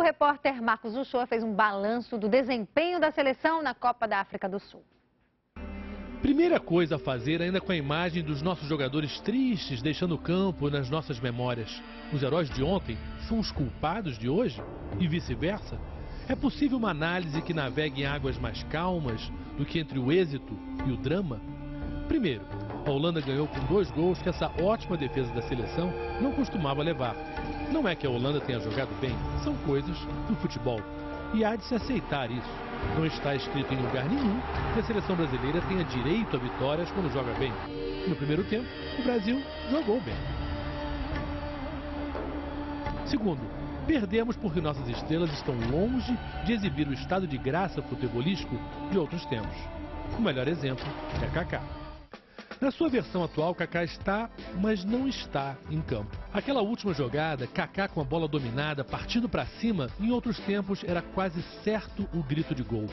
repórter Marcos Uchoa fez um balanço do desempenho da seleção na Copa da África do Sul. Primeira coisa a fazer ainda com a imagem dos nossos jogadores tristes deixando o campo nas nossas memórias. Os heróis de ontem são os culpados de hoje? E vice-versa? É possível uma análise que navegue em águas mais calmas do que entre o êxito e o drama? Primeiro, a Holanda ganhou com 2 gols que essa ótima defesa da seleção não costumava levar. Não é que a Holanda tenha jogado bem, são coisas do futebol. E há de se aceitar isso. Não está escrito em lugar nenhum que a seleção brasileira tenha direito a vitórias quando joga bem. No primeiro tempo, o Brasil jogou bem. Segundo, perdemos porque nossas estrelas estão longe de exibir o estado de graça futebolístico de outros tempos. O melhor exemplo é Kaká. Na sua versão atual, Kaká está, mas não está em campo. Aquela última jogada, Kaká com a bola dominada, partindo para cima, em outros tempos era quase certo o grito de gol.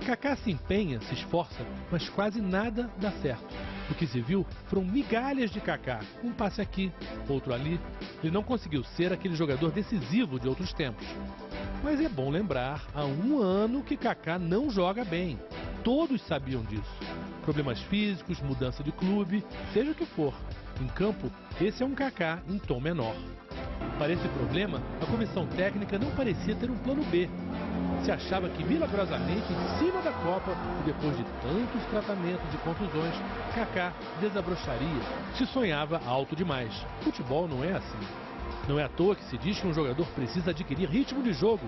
Kaká se empenha, se esforça, mas quase nada dá certo. O que se viu foram migalhas de Kaká, um passe aqui, outro ali. Ele não conseguiu ser aquele jogador decisivo de outros tempos. Mas é bom lembrar, há 1 ano que Kaká não joga bem. Todos sabiam disso. Problemas físicos, mudança de clube, seja o que for. Em campo, esse é um Kaká em tom menor. Para esse problema, a comissão técnica não parecia ter um plano B. Se achava que milagrosamente, em cima da Copa, e depois de tantos tratamentos e contusões, Kaká desabrocharia. Se sonhava alto demais. Futebol não é assim. Não é à toa que se diz que um jogador precisa adquirir ritmo de jogo.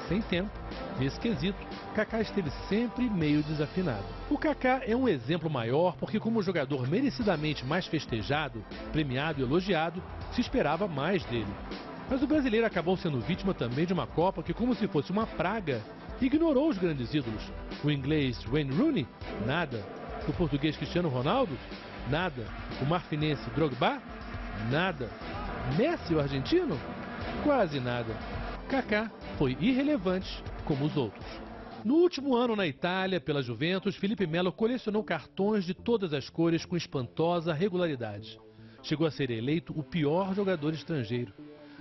Sem tempo, nesse quesito, Kaká esteve sempre meio desafinado. O Kaká é um exemplo maior porque, como jogador merecidamente mais festejado, premiado e elogiado, se esperava mais dele. Mas o brasileiro acabou sendo vítima também de uma Copa que, como se fosse uma praga, ignorou os grandes ídolos. O inglês Wayne Rooney? Nada. O português Cristiano Ronaldo? Nada. O marfinense Drogba? Nada. Messi, o argentino? Quase nada. Kaká foi irrelevante como os outros. No último ano na Itália, pela Juventus, Felipe Melo colecionou cartões de todas as cores com espantosa regularidade. Chegou a ser eleito o pior jogador estrangeiro.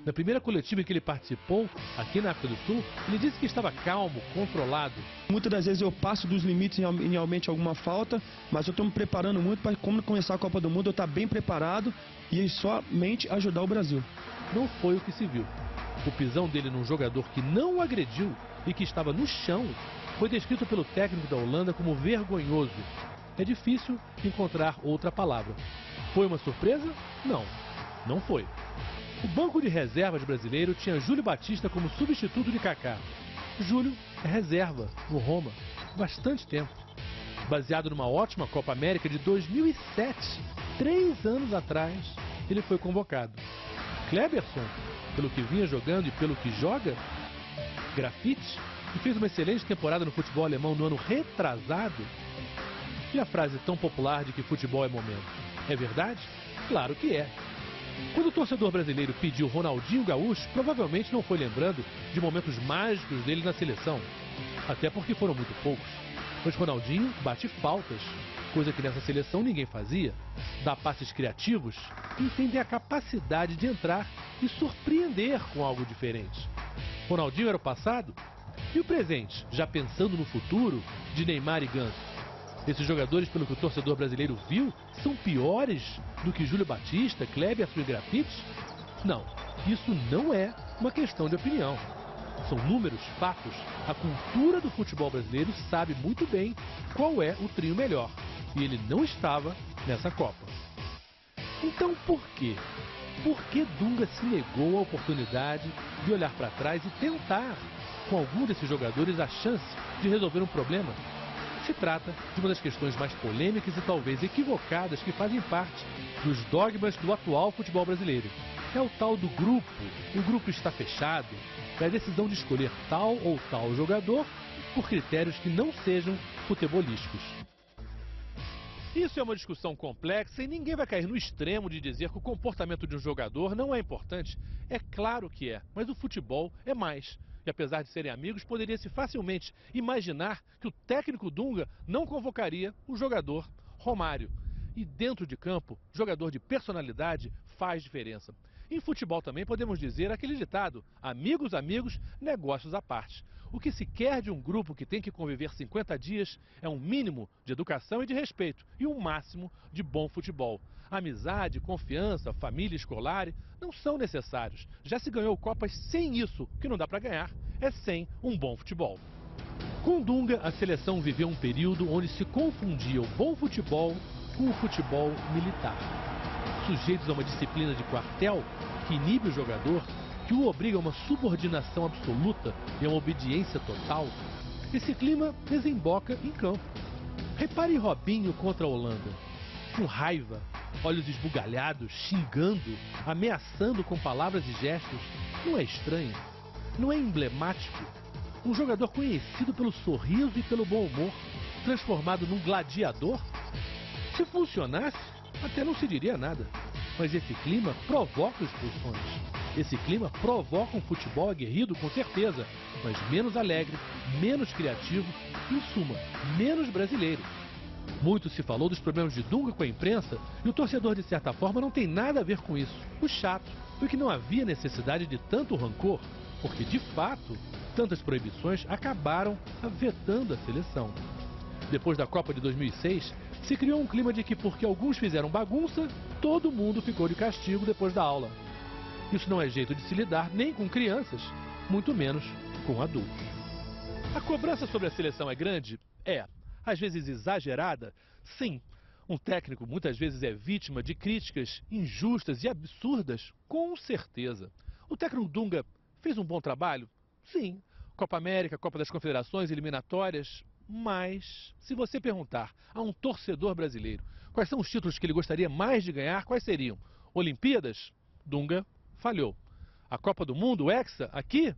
Na primeira coletiva em que ele participou, aqui na África do Sul, ele disse que estava calmo, controlado. Muitas das vezes eu passo dos limites em realmente alguma falta, mas eu estou me preparando muito para quando começar a Copa do Mundo eu estar bem preparado e somente ajudar o Brasil. Não foi o que se viu. O pisão dele num jogador que não o agrediu e que estava no chão foi descrito pelo técnico da Holanda como vergonhoso. É difícil encontrar outra palavra. Foi uma surpresa? Não, não foi. O banco de reservas brasileiro tinha Júlio Batista como substituto de Kaká. Júlio é reserva no Roma há bastante tempo. Baseado numa ótima Copa América de 2007, 3 anos atrás, ele foi convocado. Kleberson, pelo que vinha jogando e pelo que joga, Grafite, que fez uma excelente temporada no futebol alemão no ano retrasado. E a frase tão popular de que futebol é momento? É verdade? Claro que é. Quando o torcedor brasileiro pediu Ronaldinho Gaúcho, provavelmente não foi lembrando de momentos mágicos dele na seleção. Até porque foram muito poucos. Mas Ronaldinho bate faltas, coisa que nessa seleção ninguém fazia. Dá passes criativos e tem a capacidade de entrar e surpreender com algo diferente. Ronaldinho era o passado? E o presente, já pensando no futuro, de Neymar e Ganso? Esses jogadores, pelo que o torcedor brasileiro viu, são piores do que Júlio Batista, Kleberson e Grafite? Não, isso não é uma questão de opinião. São números, fatos. A cultura do futebol brasileiro sabe muito bem qual é o trio melhor. E ele não estava nessa Copa. Então por quê? Por que Dunga se negou à oportunidade de olhar para trás e tentar, com algum desses jogadores, a chance de resolver um problema? Se trata de uma das questões mais polêmicas e talvez equivocadas que fazem parte dos dogmas do atual futebol brasileiro. É o tal do grupo. O grupo está fechado. É a decisão de escolher tal ou tal jogador por critérios que não sejam futebolísticos. Isso é uma discussão complexa e ninguém vai cair no extremo de dizer que o comportamento de um jogador não é importante. É claro que é, mas o futebol é mais. E apesar de serem amigos, poderia-se facilmente imaginar que o técnico Dunga não convocaria o jogador Romário. E dentro de campo, jogador de personalidade faz diferença. Em futebol também podemos dizer aquele ditado: amigos, amigos, negócios à parte. O que se quer de um grupo que tem que conviver 50 dias é um mínimo de educação e de respeito e um máximo de bom futebol. Amizade, confiança, família escolar não são necessários. Já se ganhou Copas sem isso. O que não dá para ganhar é sem um bom futebol. Com Dunga, a seleção viveu um período onde se confundia o bom futebol com o futebol militar. Sujeitos a uma disciplina de quartel que inibe o jogador, que o obriga a uma subordinação absoluta e a uma obediência total, esse clima desemboca em campo. Repare Robinho contra a Holanda. Com raiva, olhos esbugalhados, xingando, ameaçando com palavras e gestos. Não é estranho? Não é emblemático? Um jogador conhecido pelo sorriso e pelo bom humor, transformado num gladiador? Se funcionasse, até não se diria nada. Mas esse clima provoca expulsões. Esse clima provoca um futebol aguerrido, com certeza, mas menos alegre, menos criativo e, em suma, menos brasileiro. Muito se falou dos problemas de Dunga com a imprensa e o torcedor, de certa forma, não tem nada a ver com isso. O chato foi que não havia necessidade de tanto rancor, porque, de fato, tantas proibições acabaram vetando a seleção. Depois da Copa de 2006, se criou um clima de que, porque alguns fizeram bagunça, todo mundo ficou de castigo depois da aula. Isso não é jeito de se lidar nem com crianças, muito menos com adultos. A cobrança sobre a seleção é grande? É. Às vezes exagerada? Sim. Um técnico muitas vezes é vítima de críticas injustas e absurdas? Com certeza. O técnico Dunga fez um bom trabalho? Sim. Copa América, Copa das Confederações, eliminatórias. Mas, se você perguntar a um torcedor brasileiro quais são os títulos que ele gostaria mais de ganhar, quais seriam? Olimpíadas? Dunga falhou. A Copa do Mundo, o Hexa, aqui?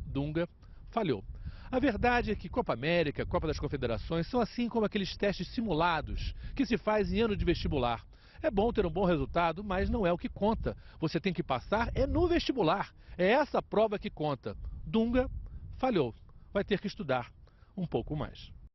Dunga falhou. A verdade é que Copa América, Copa das Confederações são assim como aqueles testes simulados que se faz em ano de vestibular. É bom ter um bom resultado, mas não é o que conta. Você tem que passar no vestibular. É essa prova que conta. Dunga falhou. Vai ter que estudar um pouco mais.